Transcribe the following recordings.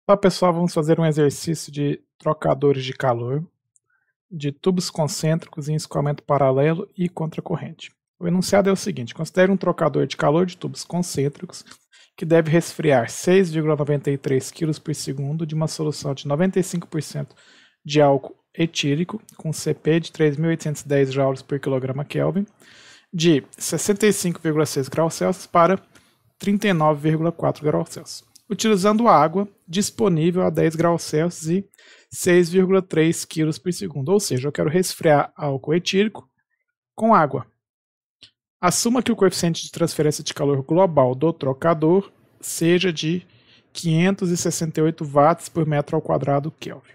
Olá pessoal, vamos fazer um exercício de trocadores de calor, de tubos concêntricos em escoamento paralelo e contracorrente. O enunciado é o seguinte: considere um trocador de calor de tubos concêntricos que deve resfriar 6,93 kg por segundo de uma solução de 95% de álcool etílico com CP de 3.810 joules por kg Kelvin de 65,6 graus Celsius para 39,4 graus Celsius, utilizando água disponível a 10 graus Celsius e 6,3 kg por segundo. Ou seja, eu quero resfriar álcool etílico com água. Assuma que o coeficiente de transferência de calor global do trocador seja de 568 watts por metro ao quadrado Kelvin.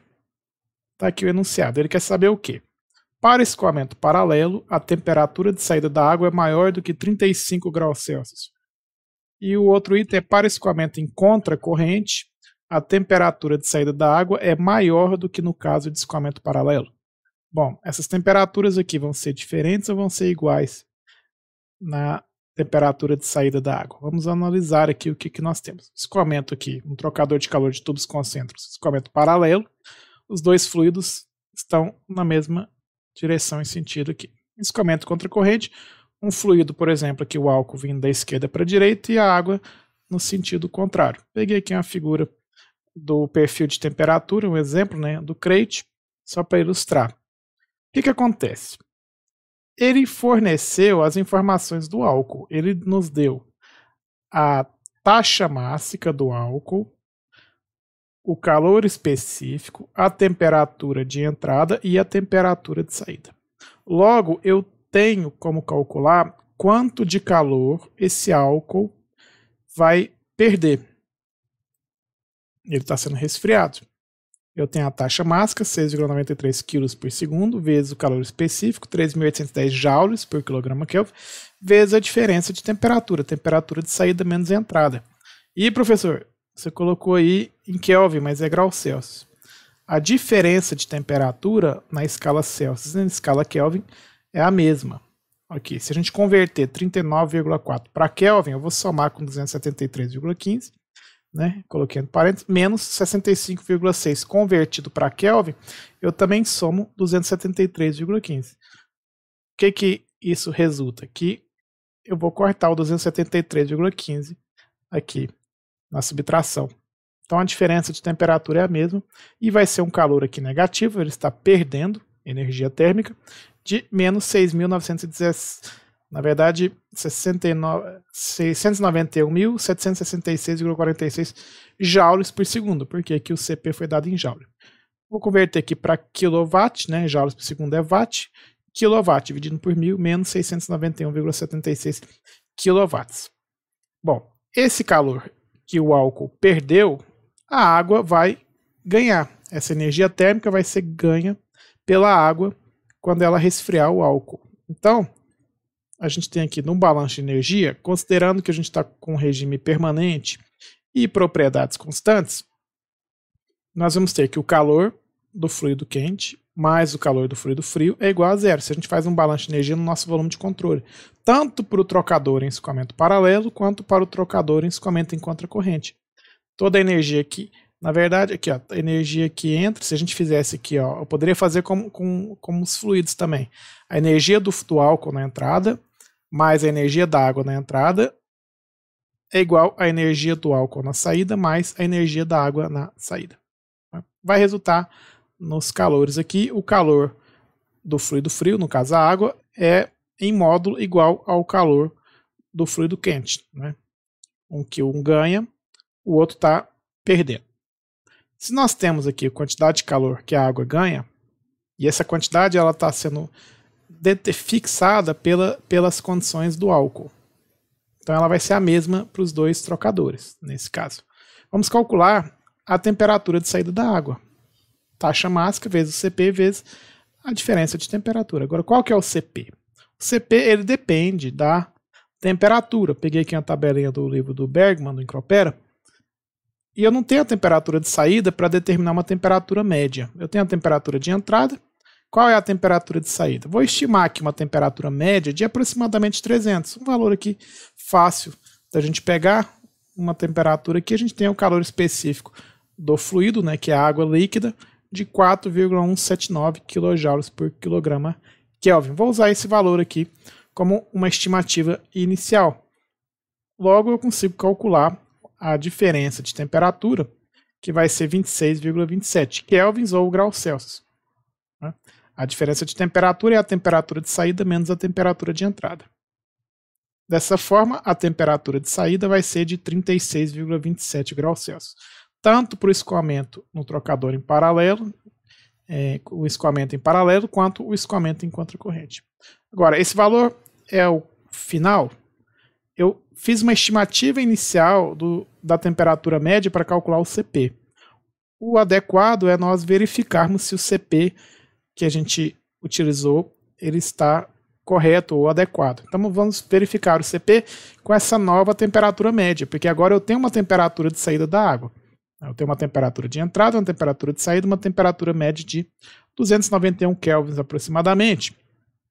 Está aqui o enunciado. Ele quer saber o quê? Para escoamento paralelo, a temperatura de saída da água é maior do que 35 graus Celsius. E o outro item é para escoamento em contracorrente, a temperatura de saída da água é maior do que no caso de escoamento paralelo. Bom, essas temperaturas aqui vão ser diferentes ou vão ser iguais na temperatura de saída da água? Vamos analisar aqui o que nós temos. Escoamento aqui, um trocador de calor de tubos concêntricos, escoamento paralelo, os dois fluidos estão na mesma direção e sentido aqui. Escoamento contracorrente, um fluido, por exemplo, aqui o álcool vindo da esquerda para a direita e a água no sentido contrário. Peguei aqui uma figura do perfil de temperatura, um exemplo, né, do Crate, só para ilustrar. O que acontece? Ele forneceu as informações do álcool. Ele nos deu a taxa mássica do álcool, o calor específico, a temperatura de entrada e a temperatura de saída. Logo, eu tenho como calcular quanto de calor esse álcool vai perder. Ele está sendo resfriado. Eu tenho a taxa mássica, 6,93 kg por segundo, vezes o calor específico, 3.810 joules por kg Kelvin, vezes a diferença de temperatura de saída menos entrada. E, professor, você colocou aí em Kelvin, mas é graus Celsius. A diferença de temperatura na escala Celsius e na escala Kelvin é a mesma. Ok, se a gente converter 39,4 para Kelvin, eu vou somar com 273,15, né? Coloquei entre parênteses, menos 65,6 convertido para Kelvin, eu também somo 273,15. O que isso resulta? Que eu vou cortar o 273,15 aqui na subtração. Então a diferença de temperatura é a mesma e vai ser um calor aqui negativo, ele está perdendo energia térmica, de menos 6.917, na verdade 691.766,46 joules por segundo, porque aqui o CP foi dado em joule. Vou converter aqui para quilowatt, né? Joules por segundo é watt, quilowatt dividido por 1.000, menos 691,76 quilowatts. Bom, esse calor que o álcool perdeu, a água vai ganhar. Essa energia térmica vai ser ganha pela água quando ela resfriar o álcool. Então, a gente tem aqui no balanço de energia, considerando que a gente está com um regime permanente e propriedades constantes, nós vamos ter que o calor do fluido quente mais o calor do fluido frio é igual a zero. Se a gente faz um balanço de energia no nosso volume de controle, tanto para o trocador em escoamento paralelo, quanto para o trocador em escoamento em contracorrente. Toda a energia aqui, na verdade, aqui, ó, a energia que entra, se a gente fizesse aqui, ó, eu poderia fazer como os fluidos também. A energia do álcool na entrada, mais a energia da água na entrada, é igual à energia do álcool na saída, mais a energia da água na saída. Vai resultar nos calores aqui, o calor do fluido frio, no caso a água, é em módulo igual ao calor do fluido quente, né? Que um ganha, o outro está perdendo. Se nós temos aqui a quantidade de calor que a água ganha, e essa quantidade ela está sendo fixada pelas condições do álcool. Então ela vai ser a mesma para os dois trocadores, nesse caso. Vamos calcular a temperatura de saída da água. Taxa mássica vezes o CP vezes a diferença de temperatura. Agora, qual que é o CP? O CP ele depende da temperatura. Peguei aqui uma tabelinha do livro do Bergman, do Encropera, e eu não tenho a temperatura de saída para determinar uma temperatura média. Eu tenho a temperatura de entrada. Qual é a temperatura de saída? Vou estimar aqui uma temperatura média de aproximadamente 300. Um valor aqui fácil da gente pegar uma temperatura aqui. A gente tem o calor específico do fluido, né, que é a água líquida, de 4,179 kJ por quilograma Kelvin. Vou usar esse valor aqui como uma estimativa inicial. Logo, eu consigo calcular a diferença de temperatura, que vai ser 26,27 kelvins ou graus Celsius. A diferença de temperatura é a temperatura de saída menos a temperatura de entrada. Dessa forma, a temperatura de saída vai ser de 36,27 graus Celsius. Tanto para o escoamento no trocador em paralelo, o escoamento em paralelo, quanto o escoamento em contracorrente. Agora, esse valor é o final. Eu fiz uma estimativa inicial da temperatura média para calcular o CP. O adequado é nós verificarmos se o CP que a gente utilizou ele está correto ou adequado. Então vamos verificar o CP com essa nova temperatura média, porque agora eu tenho uma temperatura de saída da água. Eu tenho uma temperatura de entrada, uma temperatura de saída, uma temperatura média de 291 kelvins aproximadamente.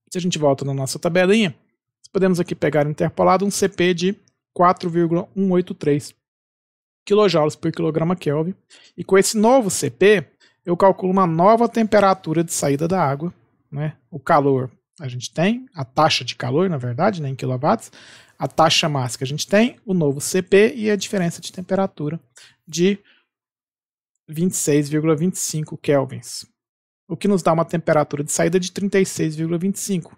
Se a gente volta na nossa tabelinha, podemos aqui pegar interpolado um CP de 4,183 kJ por quilograma Kelvin. E com esse novo CP, eu calculo uma nova temperatura de saída da água. Né? O calor a gente tem, a taxa de calor, na verdade, né, em quilowatts, a taxa máxima a gente tem, o novo CP e a diferença de temperatura de 26,25 kelvins. O que nos dá uma temperatura de saída de 36,25.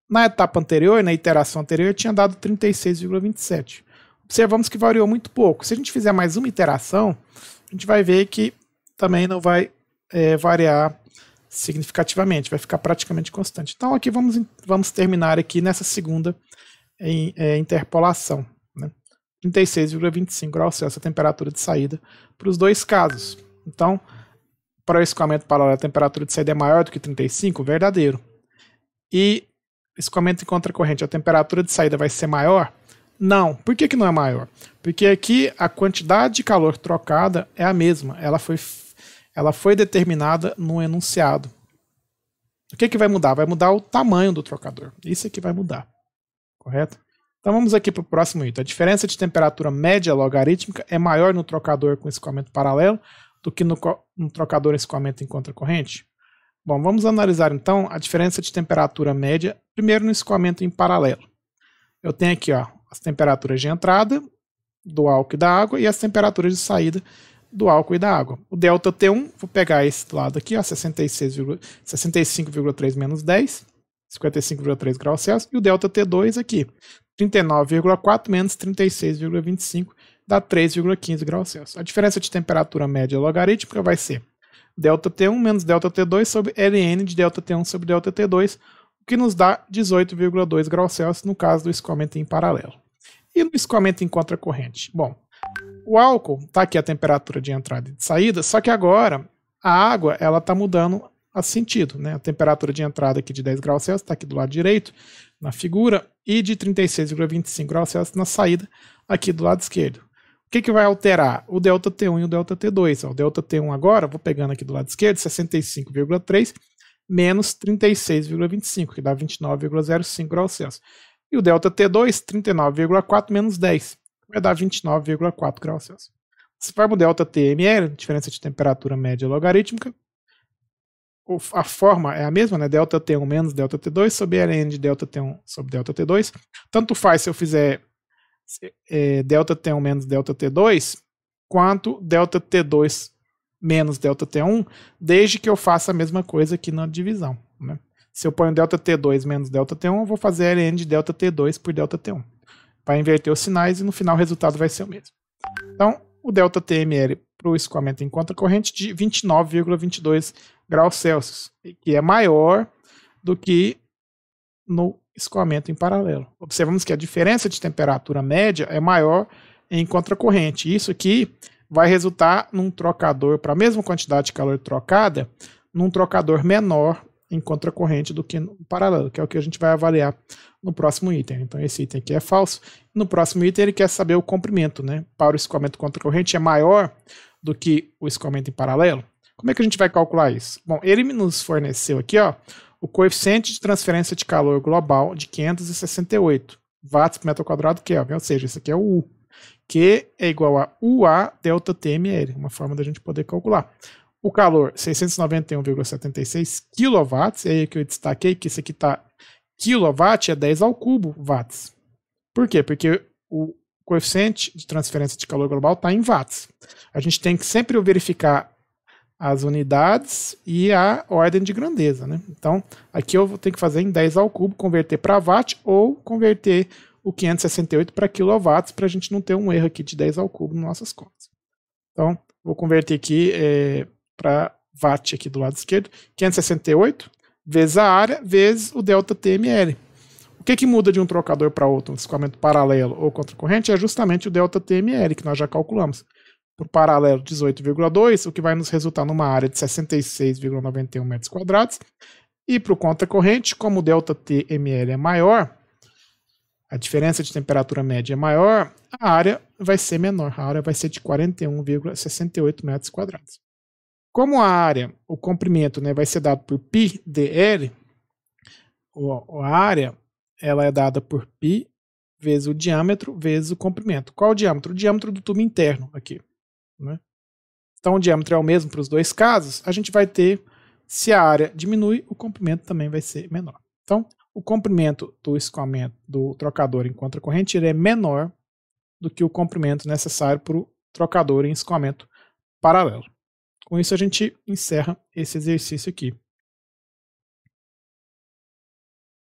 Na etapa anterior, na iteração anterior, tinha dado 36,27. Observamos que variou muito pouco. Se a gente fizer mais uma iteração, a gente vai ver que também não vai variar significativamente, vai ficar praticamente constante. Então aqui vamos terminar aqui nessa segunda interpolação. Né? 36,25 graus Celsius a temperatura de saída para os dois casos. Então, para o escoamento paralelo, a temperatura de saída é maior do que 35, verdadeiro. E escoamento em contracorrente, a temperatura de saída vai ser maior? Não. Por que não é maior? Porque aqui a quantidade de calor trocada é a mesma. Ela foi determinada no enunciado. O que vai mudar? Vai mudar o tamanho do trocador. Isso aqui vai mudar. Correto? Então vamos aqui para o próximo item. A diferença de temperatura média logarítmica é maior no trocador com escoamento paralelo do que no trocador escoamento em contracorrente? Bom, vamos analisar então a diferença de temperatura média, primeiro no escoamento em paralelo. Eu tenho aqui as temperaturas de entrada do álcool e da água e as temperaturas de saída do álcool e da água. O delta T1, vou pegar esse lado aqui, 65,3 menos 10, 55,3 graus Celsius, e o delta T2 aqui, 39,4 menos 36,25, dá 3,15 graus Celsius. A diferença de temperatura média logarítmica vai ser delta T1 menos delta T2 sobre ln de delta T1 sobre delta T2, o que nos dá 18,2 graus Celsius no caso do escoamento em paralelo. E no escoamento em contracorrente? Bom, o álcool está aqui a temperatura de entrada e de saída, só que agora a água está mudando a sentido. Né? A temperatura de entrada aqui de 10 graus Celsius está aqui do lado direito na figura e de 36,25 graus Celsius na saída aqui do lado esquerdo. O que vai alterar? O delta T1 e o delta T2. O delta T1 agora, vou pegando aqui do lado esquerdo, 65,3 menos 36,25, que dá 29,05 graus Celsius. E o delta T2, 39,4 menos 10, vai dar 29,4 graus Celsius. Se for o delta TML, diferença de temperatura média logarítmica, a forma é a mesma, né? Delta T1 menos delta T2 sobre ln de delta T1 sobre delta T2. Tanto faz se eu fizer delta T1 menos delta T2, quanto delta T2 menos delta T1, desde que eu faça a mesma coisa aqui na divisão. Né? Se eu ponho delta T2 menos delta T1, eu vou fazer ln de delta T2 por delta T1. Vai inverter os sinais e no final o resultado vai ser o mesmo. Então, o delta TML para o escoamento em contracorrente de 29,22 graus Celsius, que é maior do que no escoamento em paralelo. Observamos que a diferença de temperatura média é maior em contracorrente. Isso aqui vai resultar num trocador, para a mesma quantidade de calor trocada, num trocador menor em contracorrente do que no paralelo, que é o que a gente vai avaliar no próximo item. Então esse item aqui é falso. No próximo item ele quer saber o comprimento, né? Para o escoamento contracorrente é maior do que o escoamento em paralelo. Como é que a gente vai calcular isso? Bom, ele nos forneceu aqui, o coeficiente de transferência de calor global de 568 watts por metro quadrado Kelvin, ou seja, isso aqui é o U. Q é igual a UA delta TML, uma forma da gente poder calcular. O calor, 691,76 kW, é aí que eu destaquei que isso aqui está quilowatt, é 10 ao cubo watts. Por quê? Porque o coeficiente de transferência de calor global está em watts. A gente tem que sempre verificar as unidades e a ordem de grandeza, né? Então, aqui eu vou ter que fazer em 10 ao cubo, converter para watt ou converter o 568 para quilowatts, para a gente não ter um erro aqui de 10 ao cubo nas nossas contas. Então, vou converter aqui para watt aqui do lado esquerdo, 568 vezes a área, vezes o delta TML. O que muda de um trocador para outro, um escoamento paralelo ou contracorrente, é justamente o delta TML, que nós já calculamos. Para o paralelo 18,2, o que vai nos resultar numa área de 66,91 metros quadrados. E para o contracorrente, como o delta TML é maior, a diferença de temperatura média é maior, a área vai ser menor. A área vai ser de 41,68 metros quadrados. Como a área, o comprimento, né, vai ser dado por πdl, a área ela é dada por π vezes o diâmetro vezes o comprimento. Qual o diâmetro? O diâmetro do tubo interno aqui. Né? Então o diâmetro é o mesmo para os dois casos, a gente vai ter, se a área diminui, o comprimento também vai ser menor. Então, o comprimento do escoamento do trocador em contracorrente ele é menor do que o comprimento necessário para o trocador em escoamento paralelo. Com isso, a gente encerra esse exercício aqui.